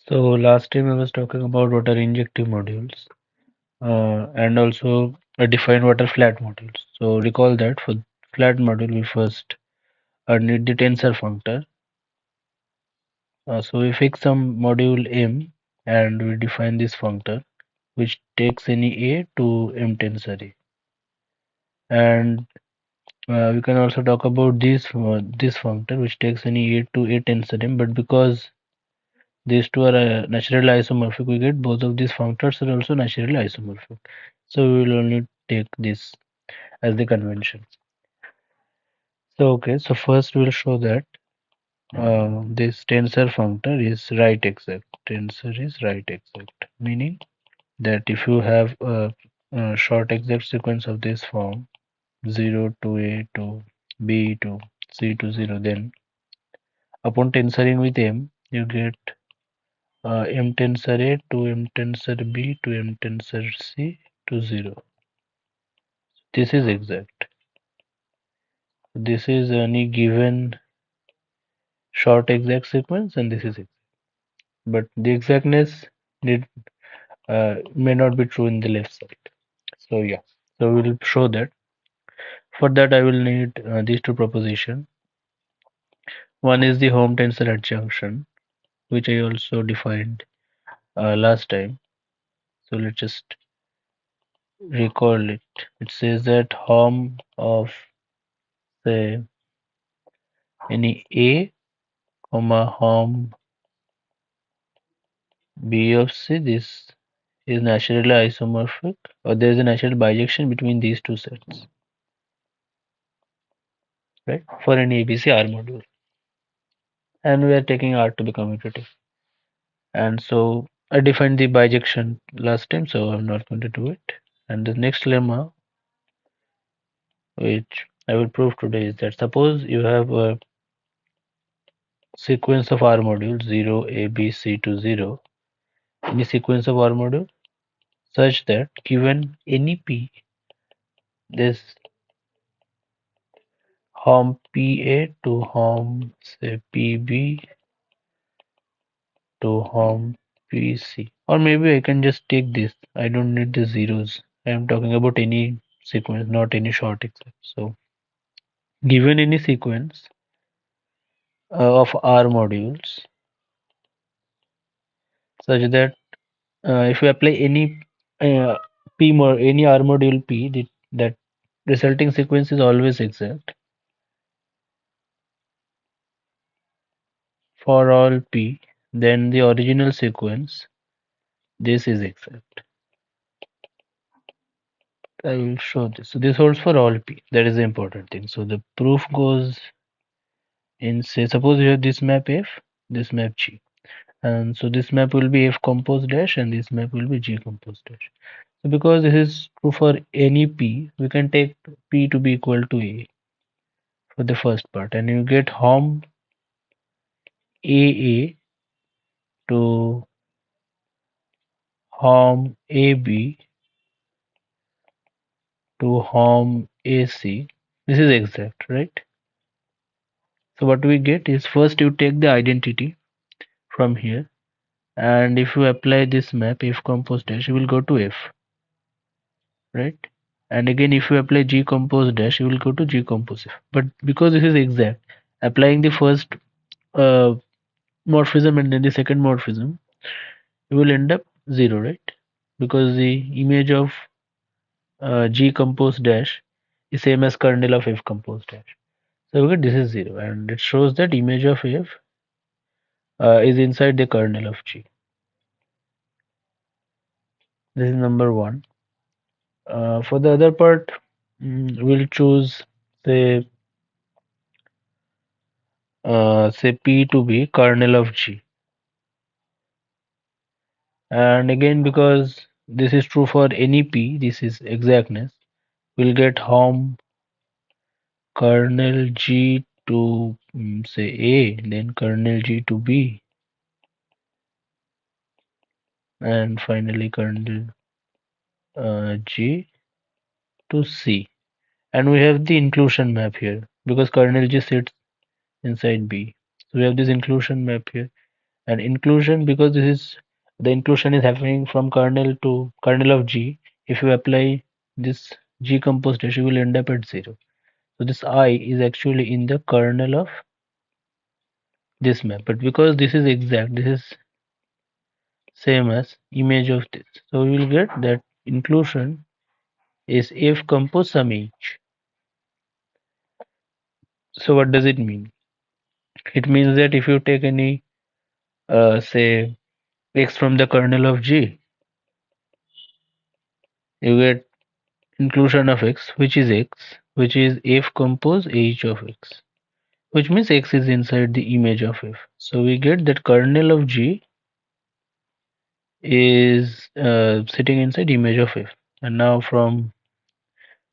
So last time I was talking about what are injective modules and also define what are flat modules. So recall that for flat module we first need the tensor functor. So we fix some module M and we define this functor which takes any A to M tensor A. And we can also talk about this functor which takes any A to A tensor M, but because these two are naturally isomorphic, we get both of these functors are also naturally isomorphic. So we will only take this as the convention. So okay, so first we'll show that this tensor functor is right exact. Tensor is right exact, meaning that if you have a short exact sequence of this form 0 to A to B to C to 0, then upon tensoring with M, you get M tensor A to M tensor B to M tensor C to 0. This is exact. This is any given short exact sequence, and this is exact. But the exactness need, may not be true in the left side. So yeah, so we'll show that. For that, I will need these two propositions. One is the home tensor adjunction, which I also defined last time. So let's just recall it. It says that home of say any A, comma home B of C. This is naturally isomorphic, or there is a natural bijection between these two sets, right? For any ABC R module, and we are taking R to be commutative. And so I defined the bijection last time, so I'm not going to do it. And the next lemma, which I will prove today, is that suppose you have a sequence of R modules 0, A, B, C to 0, any sequence of R module such that given any P, this hom PA to hom say PB to hom PC, or maybe I can just take this. I don't need the zeros. I am talking about any sequence, not any short exact. So given any sequence of R modules such that if we apply any uh, any R module P, that resulting sequence is always exact for all P, then the original sequence, this is exact. I will show this. So this holds for all P. That is the important thing. So the proof goes in, say, suppose you have this map F, this map G. And so this map will be F compose dash and this map will be G compose dash. So because this is true for any P, we can take P to be equal to A for the first part, and you get hom AA to hom AB to hom AC. This is exact, right? So what we get is first you take the identity from here, and if you apply this map F compose dash, you will go to F, right? And again, if you apply G compose dash, you will go to G compose F. But because this is exact, applying the first uh, morphism and then the second morphism, you will end up 0, right? Because the image of G compose dash is same as kernel of F compose dash. So we get this is 0, and it shows that image of F is inside the kernel of G. This is number one. For the other part, we'll choose say say P to be kernel of G. And again, because this is true for any P, this is exactness, we'll get hom kernel G to say A, then kernel G to B, and finally kernel G to C. And we have the inclusion map here because kernel G sits inside B. So we have this inclusion map here, And inclusion, because this is the inclusion is happening from kernel to kernel of G. If you apply this G compose dash, you will end up at 0. So this I is actually in the kernel of this map. But because this is exact, this is same as image of this. So we will get that inclusion is if compose sum each. So what does it mean? It means that if you take any say x from the kernel of G, you get inclusion of x, which is if compose h of x, which means x is inside the image of f. So we get that kernel of G is sitting inside image of f. And now from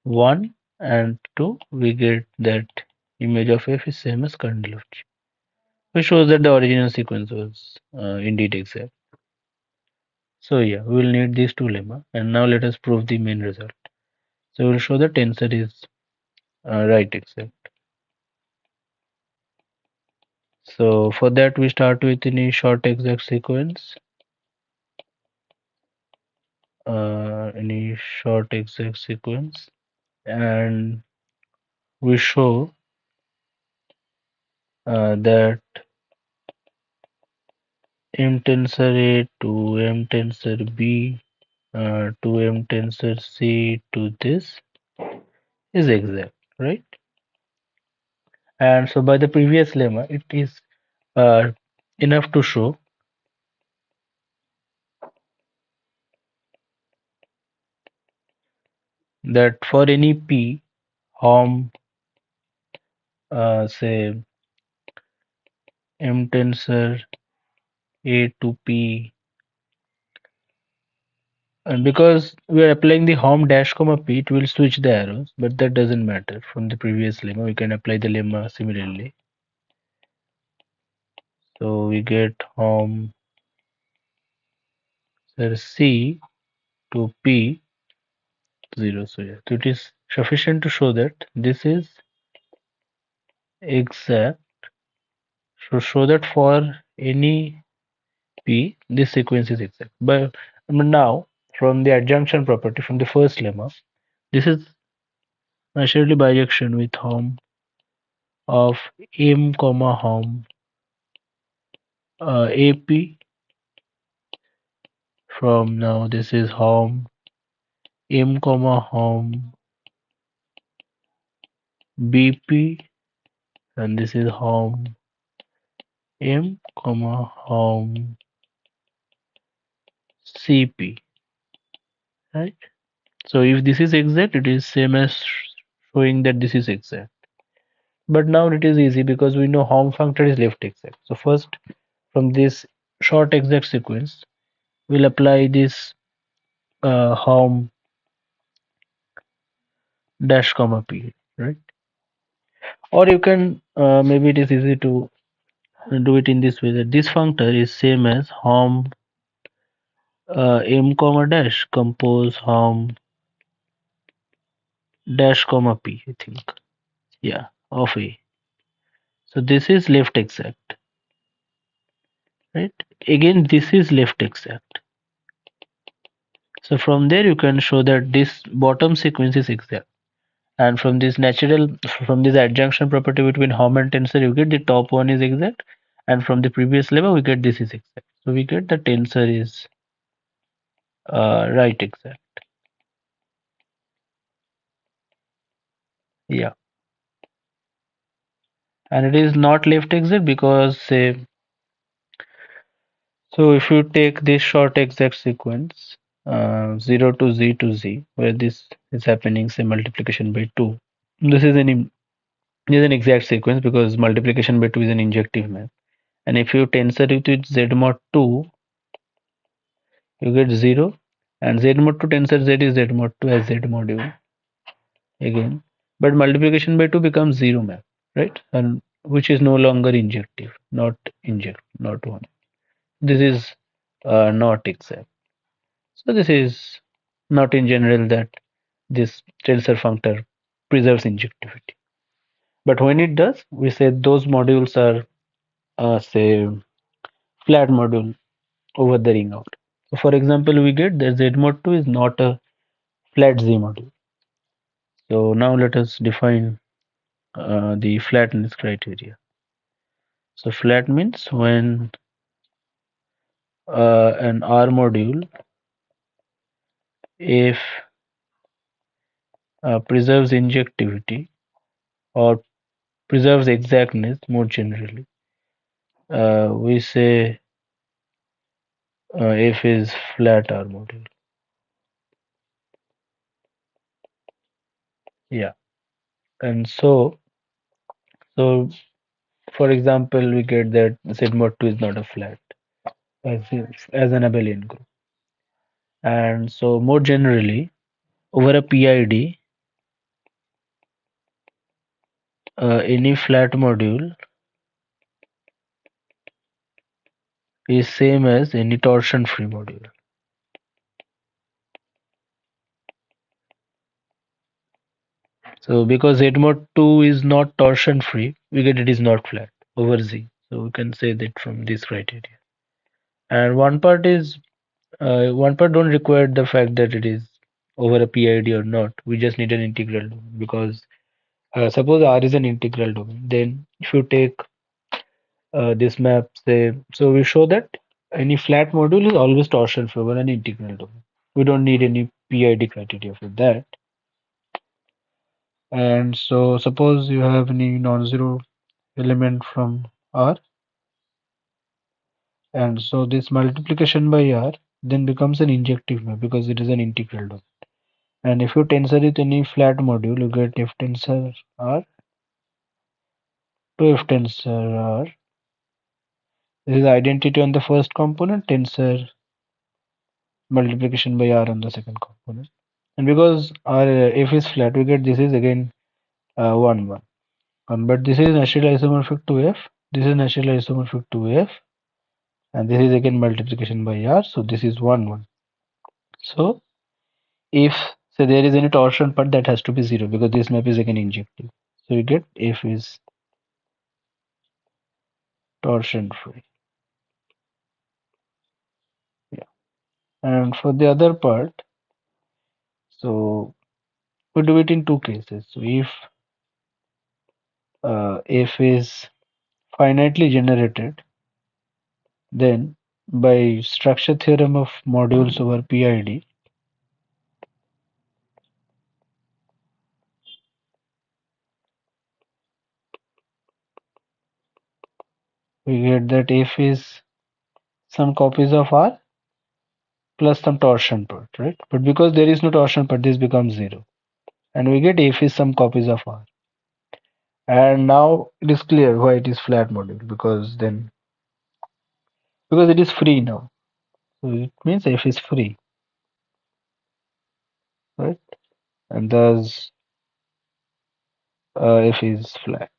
1 and 2, we get that image of f is same as kernel of G, which shows that the original sequence was indeed exact. So yeah, we will need these two lemma. And now let us prove the main result. So we will show the tensor is right exact. So for that we start with any short exact sequence. Any short exact sequence, and we show that m tensor A to m tensor B to m tensor C to this is exact, right? And so by the previous lemma, it is uh, enough to show that for any P, Hom say m tensor A to P, and because we are applying the hom dash comma p, it will switch the arrows, but that doesn't matter. From the previous lemma, we can apply the lemma similarly. So we get hom C to P 0. So yeah, so it is sufficient to show that this is exact. So show that for any P, this sequence is exact. But now, from the adjunction property from the first lemma, this is naturally bijection with hom of m comma hom AP. From now, this is hom m comma hom BP, and this is hom m comma hom CP, right? So if this is exact, it is same as showing that this is exact. But now it is easy because we know hom functor is left exact. So first, from this short exact sequence, we'll apply this hom dash comma p, right? Or you can maybe it is easy to do it in this way, that this functor is same as hom m comma dash compose hom dash comma p, I think. Yeah, of a. So this is left exact, right? Again, this is left exact. So from there you can show that this bottom sequence is exact. And from this adjunction property between hom and tensor, you get the top one is exact. And from the previous level, we get this is exact. So we get the tensor is right exact. Yeah. And it is not left exact because say, so if you take this short exact sequence 0 to z to z, where this is happening, say multiplication by 2, this is an exact sequence because multiplication by 2 is an injective map. And if you tensor it with z mod 2, you get 0, and z mod 2 tensor z is z mod 2 as z module again. But multiplication by 2 becomes 0 map, right? And which is no longer injective, not 1. This is not exact. So this is not in general that this tensor functor preserves injectivity. But when it does, we say those modules are say flat module over the ring out. So for example, we get that Z mod 2 is not a flat Z module. So now let us define the flatness criteria. So flat means when an R module, if preserves injectivity or preserves exactness more generally, we say F is flat R module. Yeah, and so for example, we get that Z mod 2 is not a flat as an abelian group. And so more generally, over a PID, any flat module is same as any torsion-free module. So because Z mod 2 is not torsion-free, we get it is not flat over Z. So we can say that from this criteria. And one part don't require the fact that it is over a PID or not. We just need an integral domain because suppose R is an integral domain. Then if you take this map, say, so we show that any flat module is always torsion-free over an integral domain. We don't need any PID criteria for that. And so suppose you have any non-zero element from R, and so this multiplication by R then becomes an injective map because it is an integral domain. And if you tensor it any flat module, you get F tensor R to F tensor R. This is identity on the first component, tensor multiplication by R on the second component. And because R F is flat, we get this is again 1 1. But this is naturally isomorphic to F. This is naturally isomorphic to F. And this is again multiplication by R. So this is 1 1. So if say there is any torsion part, that has to be 0 because this map is again injective. So you get F is torsion free. Yeah. And for the other part, so we do it in two cases. So if F is finitely generated, then by structure theorem of modules over PID, we get that F is some copies of R plus some torsion part, right? But because there is no torsion part, this becomes 0. And we get F is some copies of R. And now it is clear why it is flat module because it is free now. So it means F is free, right? And thus F is flat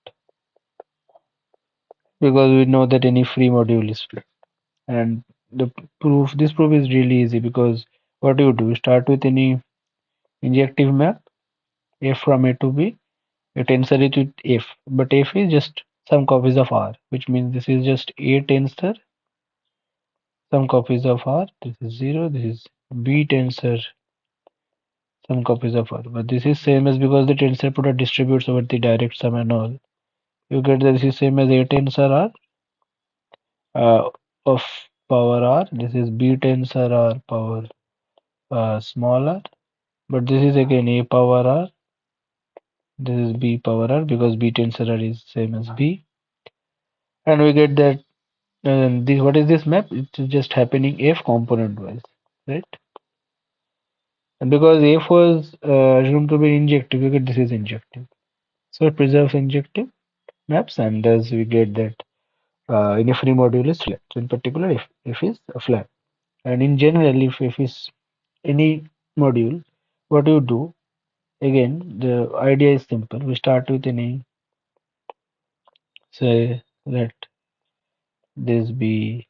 because we know that any free module is flat. And this proof is really easy because what do? You start with any injective map, F from A to B, you tensor it with F, but F is just some copies of R, which means this is just A tensor, some copies of R, this is 0, this is B tensor, some copies of R, but this is same as because the tensor product distributes over the direct sum and all, you get that this is same as A tensor R of power R, this is B tensor R power small r, but this is again A power R, this is B power R because B tensor R is same as B, and we get that this what is this map? It's just happening F component wise, right? And because F was assumed to be injective, we get this is injective. So it preserves injective maps, and thus we get that in a free module is flat. So in particular, if F is flat, and in general, if F is any module, what you do again? The idea is simple. We start with any say let this be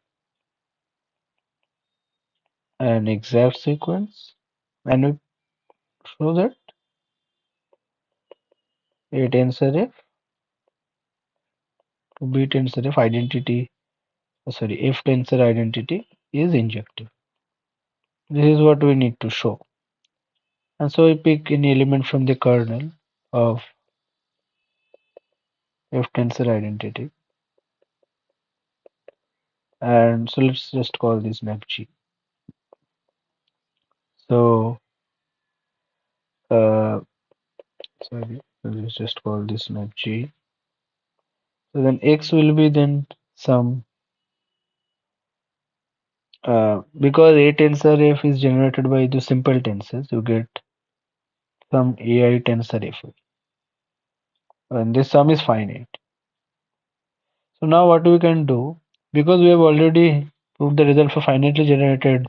an exact sequence, and we show that A tensor F, B tensor F identity sorry, if tensor identity is injective. This is what we need to show. And so we pick any element from the kernel of if tensor identity. And so let's just call this map G. So, uh, sorry, let's just call this map G. So then X will be then some, because A tensor F is generated by the simple tensors, you get some AI tensor F. And this sum is finite. So now what we can do, because we have already proved the result for finitely generated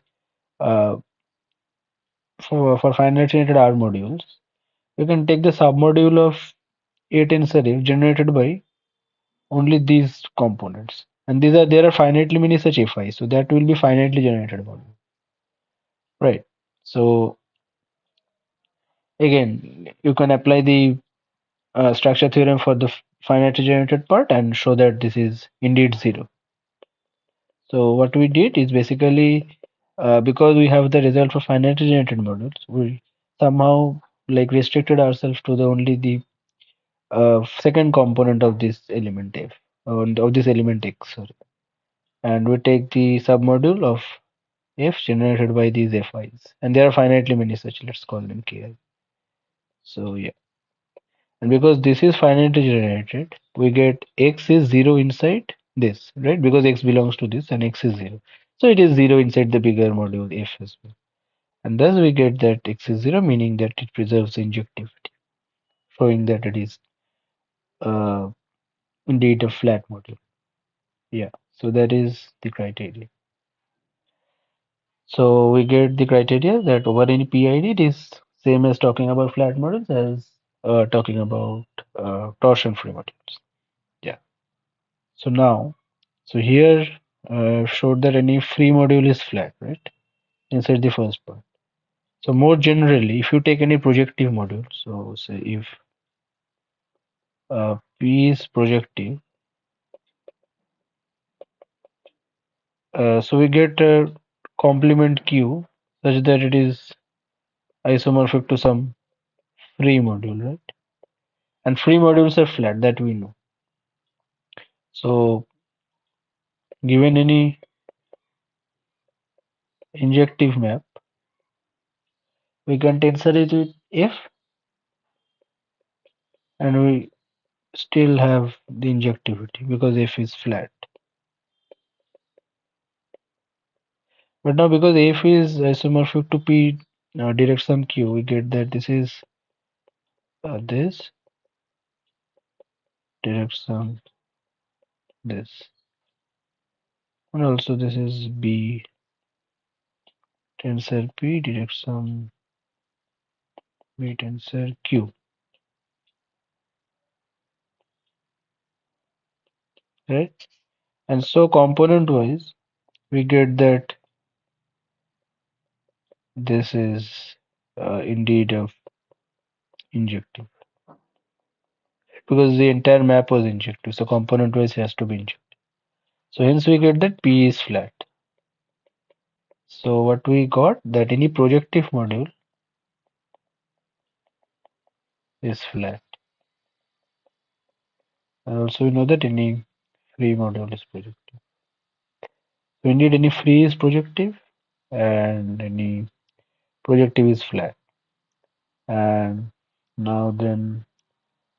uh, for finitely generated R modules, we can take the submodule of A tensor F generated by only these components. And there are finitely many such FI, so that will be finitely generated module. Right. So again, you can apply the structure theorem for the finitely generated part and show that this is indeed zero. So what we did is basically because we have the result for finitely generated models, we somehow like restricted ourselves to the only the second component of this element f of this element x, sorry. And we take the submodule of f generated by these fi's, and there are finitely many such. Let's call them ki. So yeah, and because this is finitely generated, we get x is zero inside this, right? Because x belongs to this, and x is zero, so it is zero inside the bigger module f as well. And thus we get that x is zero, meaning that it preserves injectivity, showing that it is uh, indeed a flat module. Yeah, so that is the criteria. So we get the criteria that over any PID it is same as talking about flat models as talking about torsion-free modules. Yeah. So now, so here showed that any free module is flat, right? Inside the first part. So more generally, if you take any projective module, so say if P is projective, so we get a complement Q such that it is isomorphic to some free module, right? And free modules are flat, that we know. So given any injective map, we can tensor it with F, and we still have the injectivity because F is flat. But now because F is isomorphic to P direct sum Q, we get that this is this direct sum this. And also this is B tensor P direct sum B tensor Q. Right? And so component wise, we get that this is indeed a injective because the entire map was injective, so component wise has to be injective. So hence we get that P is flat. So what we got that any projective module is flat. And also we know that any free module is projective. So indeed any free is projective and any projective is flat. And now then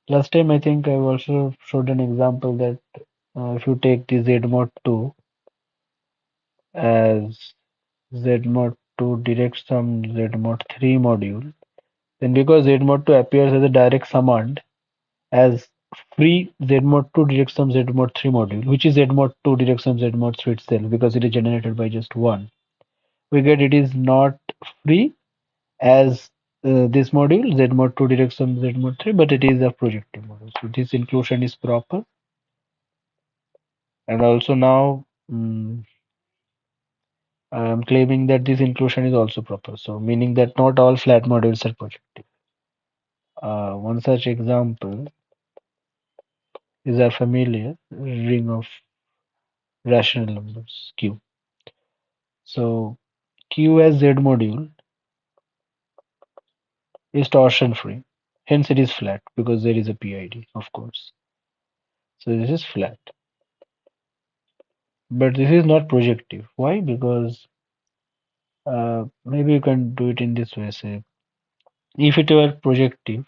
last time I think I also showed an example that if you take the Z mod 2 as Z mod 2 direct sum Z mod 3 module, then because Z mod 2 appears as a direct summand as free Z mod 2 direct sum Z mod 3 module, which is Z mod 2 direct sum Z mod 3 itself because it is generated by just one, we get it is not free as this module Z mod 2 direct sum Z mod 3, but it is a projective module. So this inclusion is proper. And also now I am claiming that this inclusion is also proper. So meaning that not all flat modules are projective. One such example is our familiar ring of rational numbers Q. So Q as Z module is torsion free. Hence it is flat because there is a PID, of course. So this is flat. But this is not projective. Why? Because maybe you can do it in this way. Say, if it were projective,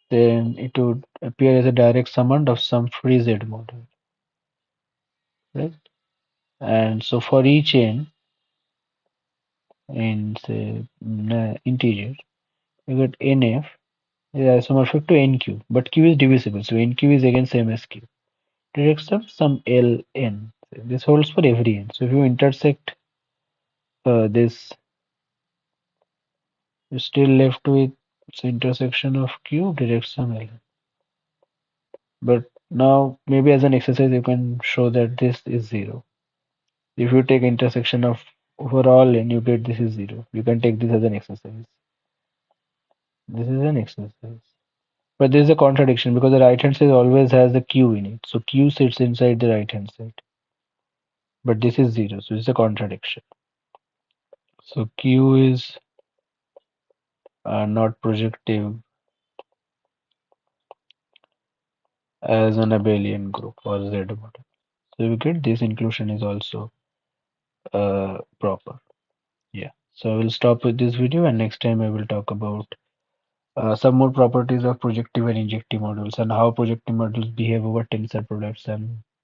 then it would appear as a direct summand of some free Z module, right? And so for each n in say integer, you get nf is isomorphic to nq, but q is divisible, so nq is again same as q. Direct some ln. This holds for every n. So if you intersect this, you're still left with the intersection of q direct sum ln. But now maybe as an exercise you can show that this is zero. If you take intersection of over all n, you get this is zero. You can take this as an exercise. This is an exercise. But there is a contradiction because the right hand side always has a q in it. So q sits inside the right hand side. But this is zero, so it's a contradiction. So q is not projective as an abelian group or Z model. So we get this inclusion is also proper. Yeah. So I will stop with this video, and next time I will talk about some more properties of projective and injective models and how projective models behave over tensor products and